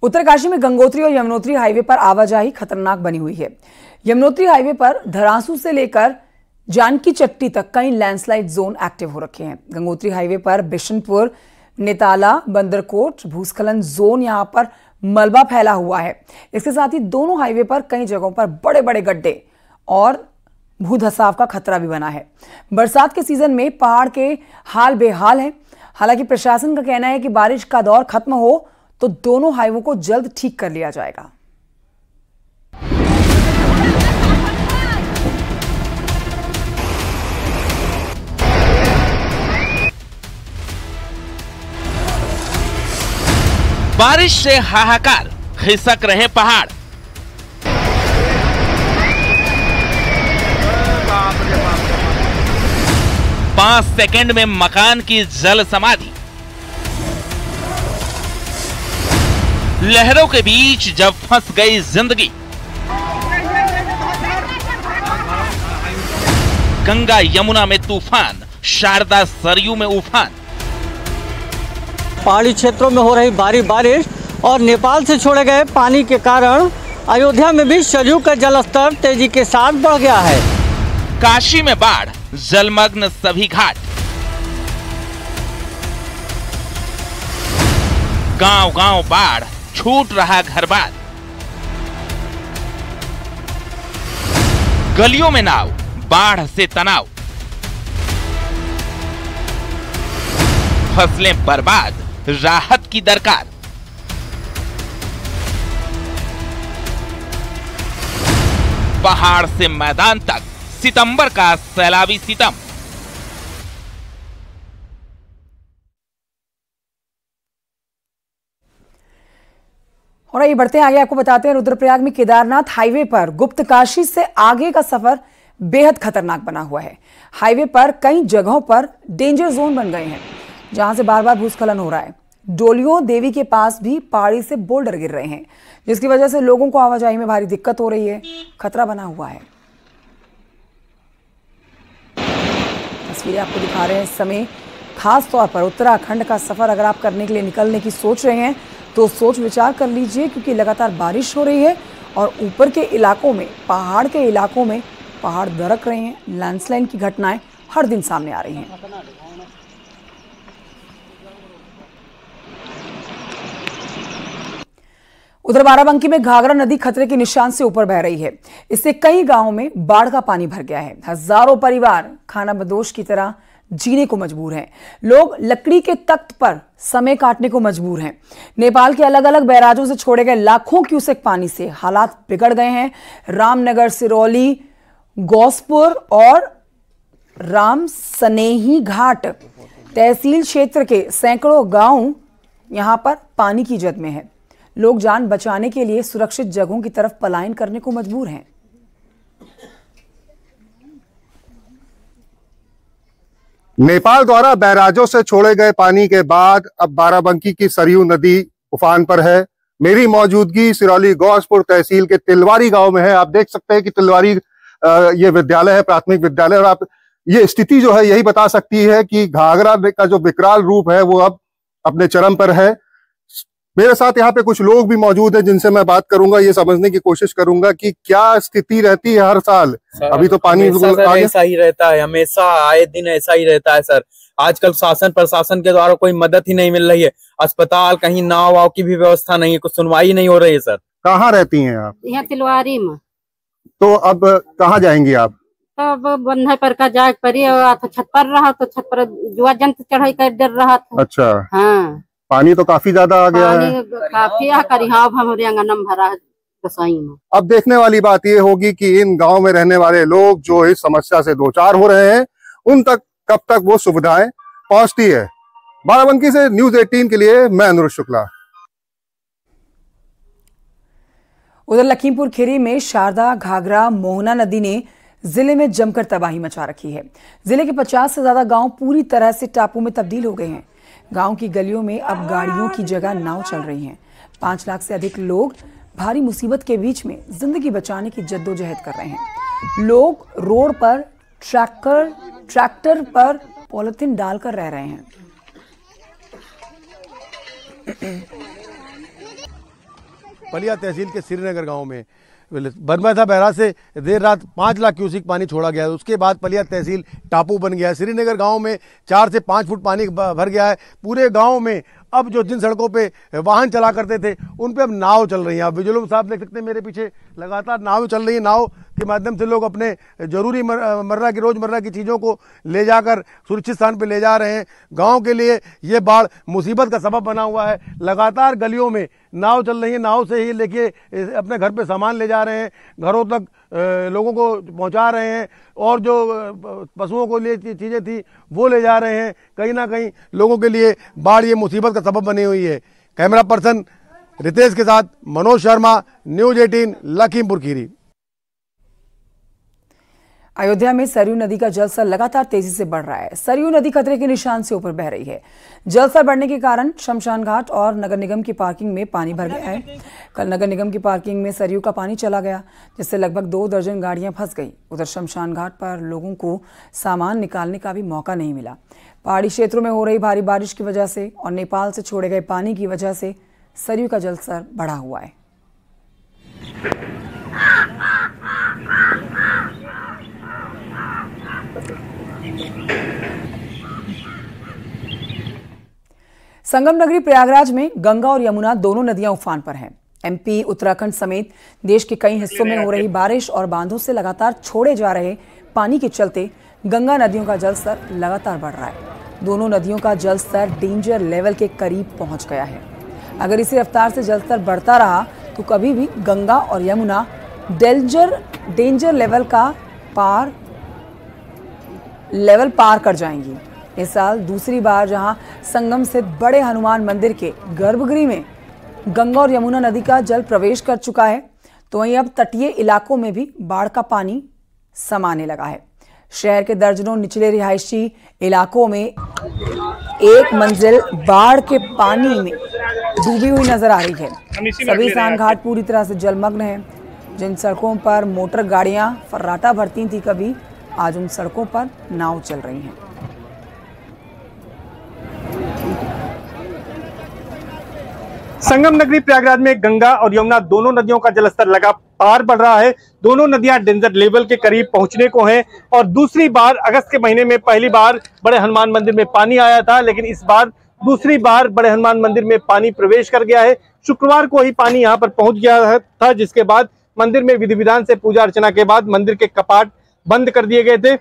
उत्तरकाशी में गंगोत्री और यमुनोत्री हाईवे पर आवाजाही खतरनाक बनी हुई है। यमुनोत्री हाईवे पर धरासू से लेकर जानकी चट्टी तक कई लैंडस्लाइड जोन एक्टिव हो रखे हैं। गंगोत्री हाईवे पर बिशनपुर, नेताला, बंदरकोट भूस्खलन जोन यहां पर मलबा फैला हुआ है। इसके साथ ही दोनों हाईवे पर कई जगहों पर बड़े बड़े गड्ढे और भूधसाव का खतरा भी बना है। बरसात के सीजन में पहाड़ के हाल बेहाल है। हालांकि प्रशासन का कहना है कि बारिश का दौर खत्म हो तो दोनों हाईवे को जल्द ठीक कर लिया जाएगा। बारिश से हाहाकार, खिसक रहे पहाड़। पांच सेकंड में मकान की जल समाधि। लहरों के बीच जब फंस गई जिंदगी। गंगा यमुना में तूफान, शारदा सरयू में उफान। पहाड़ी क्षेत्रों में हो रही भारी बारिश और नेपाल से छोड़े गए पानी के कारण अयोध्या में भी सरयू का जलस्तर तेजी के साथ बढ़ गया है। काशी में बाढ़, जलमग्न सभी घाट। गांव गांव बाढ़, छूट रहा घर बार। गलियों में नाव, बाढ़ से तनाव। फसलें बर्बाद, राहत की दरकार। पहाड़ से मैदान तक सितंबर का सैलाबी सितम। और ये बढ़ते हैं आगे, आपको बताते हैं रुद्रप्रयाग में केदारनाथ हाईवे पर गुप्तकाशी से आगे का सफर बेहद खतरनाक बना हुआ है। हाईवे पर कई जगहों पर डेंजर जोन बन गए हैं जहां से बार बार भूस्खलन हो रहा है। डोलियों देवी के पास भी पहाड़ी से बोल्डर गिर रहे हैं जिसकी वजह से लोगों को आवाजाही में भारी दिक्कत हो रही है, खतरा बना हुआ है। तस्वीरें आपको दिखा रहे हैं इस समय। खास तौर पर उत्तराखंड का सफर अगर आप करने के लिए निकलने की सोच रहे हैं तो सोच विचार कर लीजिए, क्योंकि लगातार बारिश हो रही है और ऊपर के इलाकों में, पहाड़ के इलाकों में पहाड़ दरक रहे हैं। लैंडस्लाइड की घटनाएं हर दिन सामने आ रही हैं। उधर बाराबंकी में घाघरा नदी खतरे के निशान से ऊपर बह रही है। इससे कई गांवों में बाढ़ का पानी भर गया है। हजारों परिवार खानाबदोश की तरह जीने को मजबूर हैं। लोग लकड़ी के तख्त पर समय काटने को मजबूर हैं। नेपाल के अलग अलग बैराजों से छोड़े गए लाखों क्यूसेक पानी से हालात बिगड़ गए हैं। रामनगर, सिरौली, गौसपुर और राम सनेही घाट तहसील क्षेत्र के सैकड़ों गांव यहां पर पानी की जद में है। लोग जान बचाने के लिए सुरक्षित जगहों की तरफ पलायन करने को मजबूर हैं। नेपाल द्वारा बैराजों से छोड़े गए पानी के बाद अब बाराबंकी की सरयू नदी उफान पर है। मेरी मौजूदगी सिरौली गौसपुर तहसील के तिलवारी गांव में है। आप देख सकते हैं कि तिलवारी ये विद्यालय है, प्राथमिक विद्यालय, और आप ये स्थिति जो है यही बता सकती है कि घाघरा का जो विकराल रूप है वो अब अपने चरम पर है। मेरे साथ यहाँ पे कुछ लोग भी मौजूद हैं जिनसे मैं बात करूंगा, ये समझने की कोशिश करूंगा कि क्या स्थिति रहती है हर साल। अभी तो पानी ऐसा ही रहता है, हमेशा आए दिन ऐसा ही रहता है सर। आजकल शासन प्रशासन के द्वारा कोई मदद ही नहीं मिल रही है। अस्पताल, कहीं नाव वाव की भी व्यवस्था नहीं है, कुछ सुनवाई नहीं हो रही है सर। कहाँ रहती हैं आप? यहाँ तिलवारी में। तो अब कहाँ जाएंगी आप? अब बंधा पर का जाग पड़ी, तो छत पर रहा तो छत पर जुआ जंत चढ़ाई कर डर रहा था। अच्छा, हाँ। पानी तो काफी ज्यादा आ गया है। काफी हमारे आंगन भरा है कसाई में। अब देखने वाली बात ये होगी कि इन गांव में रहने वाले लोग जो इस समस्या से दो चार हो रहे हैं, उन तक कब तक वो सुविधाएं पहुंचती है। बाराबंकी से न्यूज़ 18 के लिए मैं अनुरुद्ध शुक्ला। उधर लखीमपुर खीरी में शारदा, घाघरा, मोहना नदी ने जिले में जमकर तबाही मचा रखी है। जिले के 50 से ज्यादा गांव पूरी तरह से टापू में तब्दील हो गए हैं। गांव की गलियों में अब गाड़ियों की जगह नाव चल रही हैं। 5 लाख से अधिक लोग भारी मुसीबत के बीच में जिंदगी बचाने की जद्दोजहद कर रहे हैं। लोग रोड पर ट्रैक्टर पर पॉलिथीन डालकर रह रहे हैं। पलिया तहसील के श्रीनगर गांव में बरमैथा बैराज से देर रात 5 लाख क्यूसिक पानी छोड़ा गया है। उसके बाद पलिया तहसील टापू बन गया है। श्रीनगर गांव में 4 से 5 फुट पानी भर गया है। पूरे गांव में अब जो जिन सड़कों पे वाहन चला करते थे उन पे अब नाव चल रही हैं। आप विजुअल में साफ देख सकते हैं, मेरे पीछे लगातार नाव चल रही है। नाव के माध्यम से लोग अपने जरूरी रोजमर्रा की चीज़ों को ले जाकर सुरक्षित स्थान पे ले जा रहे हैं। गांव के लिए ये बाढ़ मुसीबत का सबब बना हुआ है। लगातार गलियों में नाव चल रही है, नाव से ही लेके अपने घर पे सामान ले जा रहे हैं, घरों तक लोगों को पहुंचा रहे हैं, और जो पशुओं को लिए चीज़ें थी वो ले जा रहे हैं। कहीं ना कहीं लोगों के लिए बाढ़ ये मुसीबत का सबब बनी हुई है। कैमरा पर्सन रितेश के साथ मनोज शर्मा, न्यूज़ 18 लखीमपुर खीरी। अयोध्या में सरयू नदी का जलस्तर लगातार तेजी से बढ़ रहा है। सरयू नदी खतरे के निशान से ऊपर बह रही है। जलस्तर बढ़ने के कारण शमशान घाट और नगर निगम की पार्किंग में पानी भर गया है। कल नगर निगम की पार्किंग में सरयू का पानी चला गया, जिससे लगभग 2 दर्जन गाड़ियां फंस गई। उधर शमशान घाट पर लोगों को सामान निकालने का भी मौका नहीं मिला। पहाड़ी क्षेत्रों में हो रही भारी बारिश की वजह से और नेपाल से छोड़े गए पानी की वजह से सरयू का जलस्तर बढ़ा हुआ है। संगम नगरी प्रयागराज में गंगा और यमुना दोनों नदियां उफान पर हैं। एमपी, उत्तराखंड समेत देश के कई हिस्सों में हो रही बारिश और बांधों से लगातार छोड़े जा रहे पानी के चलते गंगा नदियों का जलस्तर लगातार बढ़ रहा है। दोनों नदियों का जलस्तर डेंजर लेवल के करीब पहुंच गया है। अगर इसी रफ्तार से जलस्तर बढ़ता रहा तो कभी भी गंगा और यमुना डेंजर लेवल पार कर जाएंगी। इस साल दूसरी बार जहां संगम स्थित बड़े हनुमान मंदिर के गर्भगृह में गंगा और यमुना नदी का जल प्रवेश कर चुका है, तो वहीं अब तटीय इलाकों में भी बाढ़ का पानी समाने लगा है। शहर के दर्जनों निचले रिहायशी इलाकों में एक मंजिल बाढ़ के पानी में डूबी हुई नजर आ रही है। सभी स्नान घाट पूरी तरह से जलमग्न है। जिन सड़कों पर मोटर गाड़ियां फर्राटा भरती थी कभी, आज उन सड़कों पर नाव चल रही हैं। संगम नगरी प्रयागराज में गंगा और यमुना दोनों नदियों का जलस्तर लगातार बढ़ रहा है। दोनों नदियां डेंजर लेवल के करीब पहुंचने को हैं और दूसरी बार अगस्त के महीने में पहली बार बड़े हनुमान मंदिर में पानी आया था, लेकिन इस बार दूसरी बार बड़े हनुमान मंदिर में पानी प्रवेश कर गया है। शुक्रवार को ही पानी यहां पर पहुंच गया था, जिसके बाद मंदिर में विधि विधान से पूजा अर्चना के बाद मंदिर के कपाट बंद कर दिए गए थे।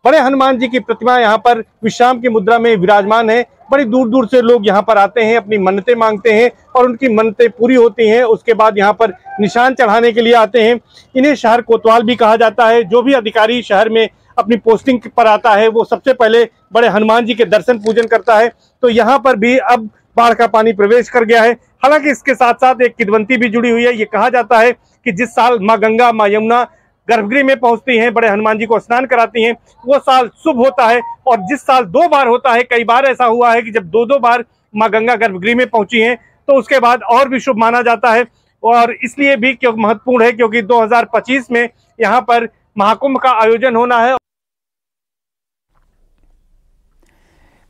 बड़े हनुमान जी की प्रतिमा यहाँ पर विश्राम की मुद्रा में विराजमान है। बड़ी दूर दूर से लोग यहाँ पर आते हैं, अपनी मन्नतें मांगते हैं और उनकी मन्नतें पूरी होती हैं। उसके बाद यहाँ पर निशान चढ़ाने के लिए आते हैं। इन्हें शहर कोतवाल भी कहा जाता है। जो भी अधिकारी शहर में अपनी पोस्टिंग पर आता है वो सबसे पहले बड़े हनुमान जी के दर्शन पूजन करता है। तो यहाँ पर भी अब बाढ़ का पानी प्रवेश कर गया है। हालांकि इसके साथ साथ एक किंवदंती भी जुड़ी हुई है। ये कहा जाता है कि जिस साल माँ गंगा, माँ यमुना गर्भगृह में पहुंचती हैं, बड़े हनुमान जी को स्नान कराती हैं, वो साल शुभ होता है। और जिस साल 2 बार होता है, कई बार ऐसा हुआ है कि जब 2-2 बार माँ गंगा गर्भगृह में पहुंची हैं तो उसके बाद और भी शुभ माना जाता है। और इसलिए भी क्योंकि महत्वपूर्ण है क्योंकि 2025 में यहाँ पर महाकुंभ का आयोजन होना है।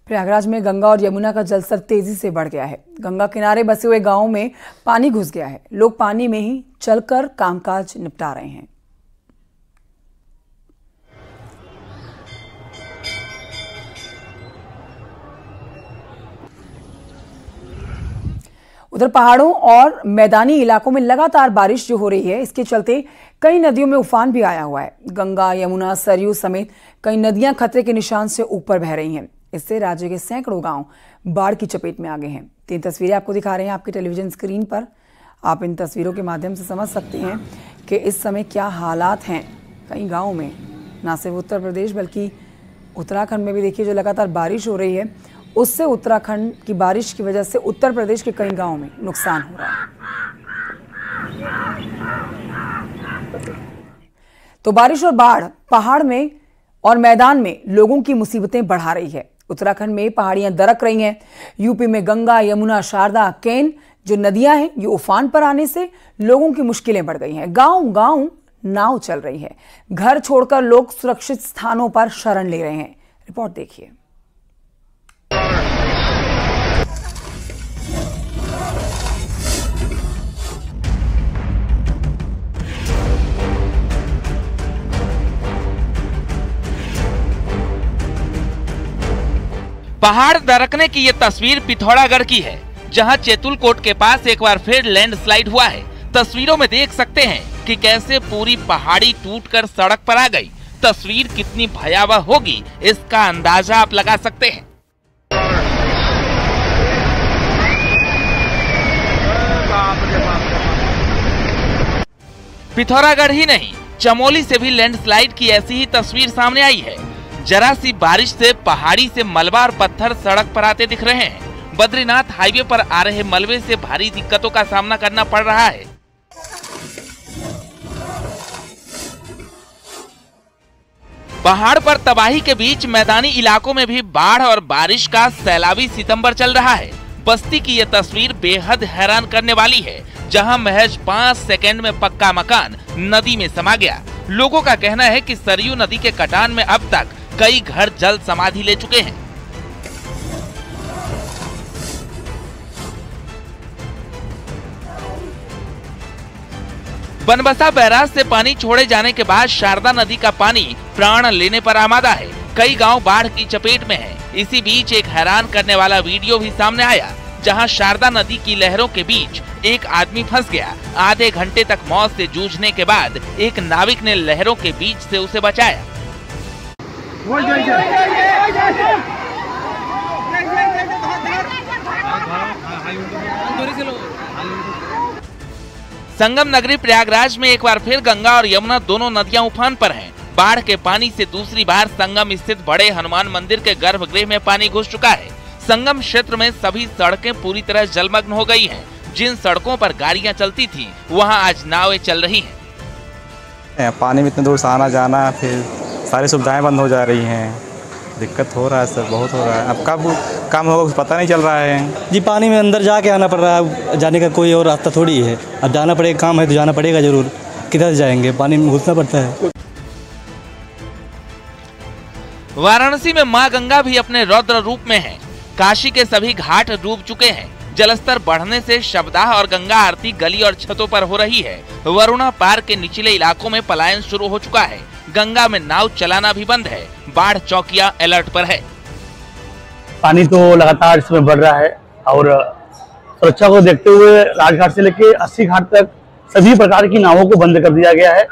प्रयागराज में गंगा और यमुना का जलस्तर तेजी से बढ़ गया है। गंगा किनारे बसे हुए गांवों में पानी घुस गया है। लोग पानी में ही चलकर कामकाज निपटा रहे हैं। उधर पहाड़ों और मैदानी इलाकों में लगातार बारिश जो हो रही है, इसके चलते कई नदियों में उफान भी आया हुआ है। गंगा, यमुना, सरयू समेत कई नदियां खतरे के निशान से ऊपर बह रही हैं। इससे राज्य के सैकड़ों गांव बाढ़ की चपेट में आ गए हैं। 3 तस्वीरें आपको दिखा रहे हैं आपके टेलीविजन स्क्रीन पर। आप इन तस्वीरों के माध्यम से समझ सकते हैं कि इस समय क्या हालात हैं कई गाँव में। न सिर्फ उत्तर प्रदेश बल्कि उत्तराखंड में भी देखिए जो लगातार बारिश हो रही है, उससे उत्तराखंड की बारिश की वजह से उत्तर प्रदेश के कई गांवों में नुकसान हो रहा है। तो बारिश और बाढ़ पहाड़ में और मैदान में लोगों की मुसीबतें बढ़ा रही है। उत्तराखंड में पहाड़ियां दरक रही हैं। यूपी में गंगा, यमुना, शारदा, केन जो नदियां हैं ये उफान पर आने से लोगों की मुश्किलें बढ़ गई हैं। गांव-गांव नाव चल रही है। घर छोड़कर लोग सुरक्षित स्थानों पर शरण ले रहे हैं। रिपोर्ट देखिए। पहाड़ दरकने की ये तस्वीर पिथौरागढ़ की है, जहां चेतुलकोट के पास एक बार फिर लैंडस्लाइड हुआ है। तस्वीरों में देख सकते हैं कि कैसे पूरी पहाड़ी टूटकर सड़क पर आ गई। तस्वीर कितनी भयावह होगी इसका अंदाजा आप लगा सकते हैं। पिथौरागढ़ ही नहीं, चमोली से भी लैंडस्लाइड की ऐसी ही तस्वीर सामने आई है। जरा सी बारिश से पहाड़ी से मलबा और पत्थर सड़क पर आते दिख रहे हैं। बद्रीनाथ हाईवे पर आ रहे मलबे से भारी दिक्कतों का सामना करना पड़ रहा है। पहाड़ पर तबाही के बीच मैदानी इलाकों में भी बाढ़ और बारिश का सैलाबी सितंबर चल रहा है। बस्ती की ये तस्वीर बेहद हैरान करने वाली है, जहां महज 5 सेकंड में पक्का मकान नदी में समा गया। लोगों का कहना है कि सरयू नदी के कटान में अब तक कई घर जल समाधि ले चुके हैं। बनबसा बैराज से पानी छोड़े जाने के बाद शारदा नदी का पानी प्राण लेने पर आमादा है। कई गांव बाढ़ की चपेट में हैं। इसी बीच एक हैरान करने वाला वीडियो भी सामने आया, जहां शारदा नदी की लहरों के बीच एक आदमी फंस गया। आधे घंटे तक मौत से जूझने के बाद एक नाविक ने लहरों के बीच से उसे बचाया। संगम नगरी प्रयागराज में एक बार फिर गंगा और यमुना दोनों नदियां उफान पर हैं। बाढ़ के पानी से दूसरी बार संगम स्थित बड़े हनुमान मंदिर के गर्भगृह में पानी घुस चुका है। संगम क्षेत्र में सभी सड़कें पूरी तरह जलमग्न हो गई हैं। जिन सड़कों पर गाड़ियां चलती थी, वहां आज नावें चल रही हैं। पानी में इतने दूर से आना जाना, फिर सारी सुविधाएं बंद हो जा रही हैं। दिक्कत हो रहा है सर, बहुत हो रहा है। अब कब काम होगा कुछ पता नहीं चल रहा है जी। पानी में अंदर जाके आना पड़ रहा है, जाने का कोई और रास्ता थोड़ी है। अब जाना पड़ेगा, काम है तो जाना पड़ेगा जरूर। किधर जाएंगे, पानी में घुसना पड़ता है। वाराणसी में मां गंगा भी अपने रौद्र रूप में है। काशी के सभी घाट डूब चुके हैं। जलस्तर बढ़ने से शबदाह और गंगा आरती गली और छतों पर हो रही है। वरुणा पार के निचले इलाकों में पलायन शुरू हो चुका है। गंगा में नाव चलाना भी बंद है। बाढ़ चौकियां अलर्ट पर है। पानी तो लगातार इसमें बढ़ रहा है और सुरक्षा को देखते हुए राजघाट से लेकर 80 घाट तक सभी प्रकार की नावों को बंद कर दिया गया है।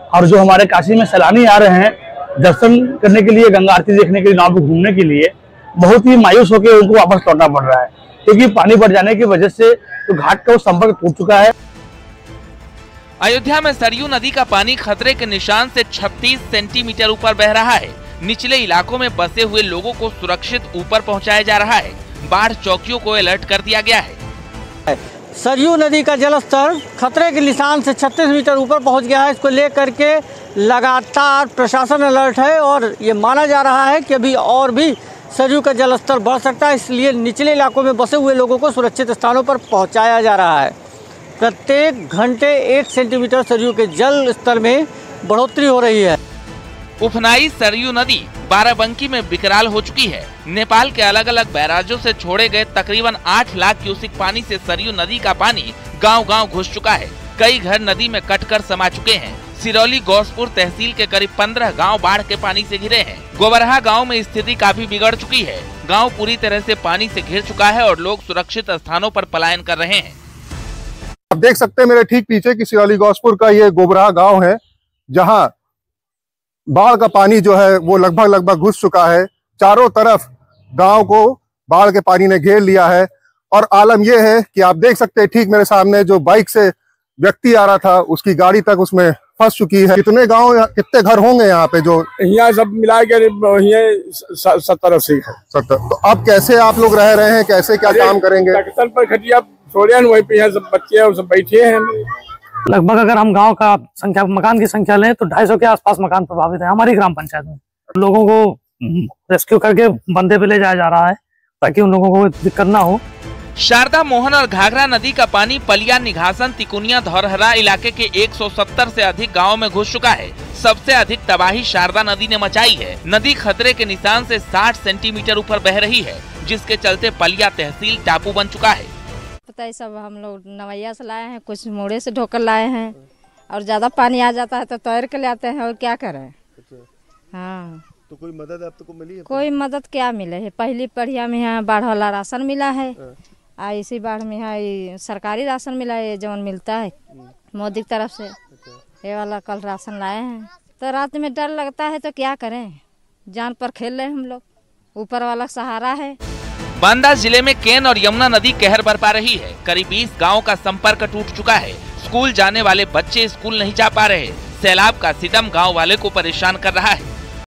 और जो हमारे काशी में सैलानी आ रहे हैं दर्शन करने के लिए, गंगा आरती देखने के लिए, नाव पर घूमने के लिए, बहुत ही मायूस होकर उनको वापस लौटना पड़ रहा है, क्योंकि पानी बढ़ जाने की वजह से तो घाट का संपर्क टूट चुका है। अयोध्या में सरयू नदी का पानी खतरे के निशान से 36 सेंटीमीटर ऊपर बह रहा है। निचले इलाकों में बसे हुए लोगों को सुरक्षित ऊपर पहुंचाया जा रहा है। बाढ़ चौकियों को अलर्ट कर दिया गया है। सरयू नदी का जलस्तर खतरे के निशान से 36 मीटर ऊपर पहुंच गया है। इसको लेकर के लगातार प्रशासन अलर्ट है और ये माना जा रहा है कि अभी और भी सरयू का जलस्तर बढ़ सकता है। इसलिए निचले इलाकों में बसे हुए लोगों को सुरक्षित स्थानों पर पहुंचाया जा रहा है। प्रत्येक घंटे 1 सेंटीमीटर सरयू के जल स्तर में बढ़ोतरी हो रही है। उफनाई सरयू नदी बाराबंकी में विकराल हो चुकी है। नेपाल के अलग अलग बैराजों से छोड़े गए तकरीबन 8 लाख क्यूसिक पानी से सरयू नदी का पानी गांव-गांव घुस चुका है। कई घर नदी में कटकर समा चुके हैं। सिरौली गौसपुर तहसील के करीब 15 गांव बाढ़ के पानी से घिरे हैं। गोबरहा गांव में स्थिति काफी बिगड़ चुकी है। गांव पूरी तरह से पानी से घिर चुका है और लोग सुरक्षित स्थानों पर पलायन कर रहे हैं। आप देख सकते हैं मेरे ठीक पीछे कि सिरौली गौसपुर का ये गोबरहा गांव है, जहां बाढ़ का पानी जो है वो लगभग घुस चुका है। चारों तरफ गांव को बाढ़ के पानी ने घेर लिया है और आलम यह है कि आप देख सकते हैं ठीक मेरे सामने जो बाइक से व्यक्ति आ रहा था, उसकी गाड़ी तक उसमें फंस चुकी है। कितने गांव, कितने घर होंगे यहाँ पे? जो यहाँ सब मिला के 70-80 है। 70। तो अब कैसे आप लोग रह रहे हैं, कैसे क्या काम करेंगे? पर खटिया छोड़े वहीं पे यहाँ सब बच्चे और सब बैठे हैं। लगभग अगर हम गांव का संख्या, मकान की संख्या लें तो 250 के आसपास मकान प्रभावित है हमारी ग्राम पंचायत में। लोगों को रेस्क्यू करके बंदे पे ले जाया जा रहा है ताकि उन लोगों को दिक्कत ना हो। शारदा मोहन और घाघरा नदी का पानी पलिया, निघासन, तिकुनिया, धौरहरा इलाके के 170 से अधिक गाँव में घुस चुका है। सबसे अधिक तबाही शारदा नदी ने मचाई है। नदी खतरे के निशान से 60 सेंटीमीटर ऊपर बह रही है, जिसके चलते पलिया तहसील टापू बन चुका है। पता है, सब हम लोग नवैया से लाए हैं, कुछ मोड़े से ढोकर लाए हैं और ज्यादा पानी आ जाता है तो तैर के ले आते हैं और क्या करें। हाँ, तो कोई मदद अब तक मिली है? कोई मदद क्या मिले है, पहली पढ़िया में यहाँ बाढ़ वाला राशन मिला है, इसी बाढ़ में यहाँ सरकारी राशन मिला है, जो मिलता है मोदी की तरफ से, ये वाला कल राशन लाए हैं। तो रात में डर लगता है तो क्या करें, जान पर खेल रहे हम लोग, ऊपर वाला सहारा है। बांदा जिले में केन और यमुना नदी कहर बरपा रही है। करीब 20 गाँव का संपर्क टूट चुका है। स्कूल जाने वाले बच्चे स्कूल नहीं जा पा रहे। सैलाब का सितम गांव वाले को परेशान कर रहा है।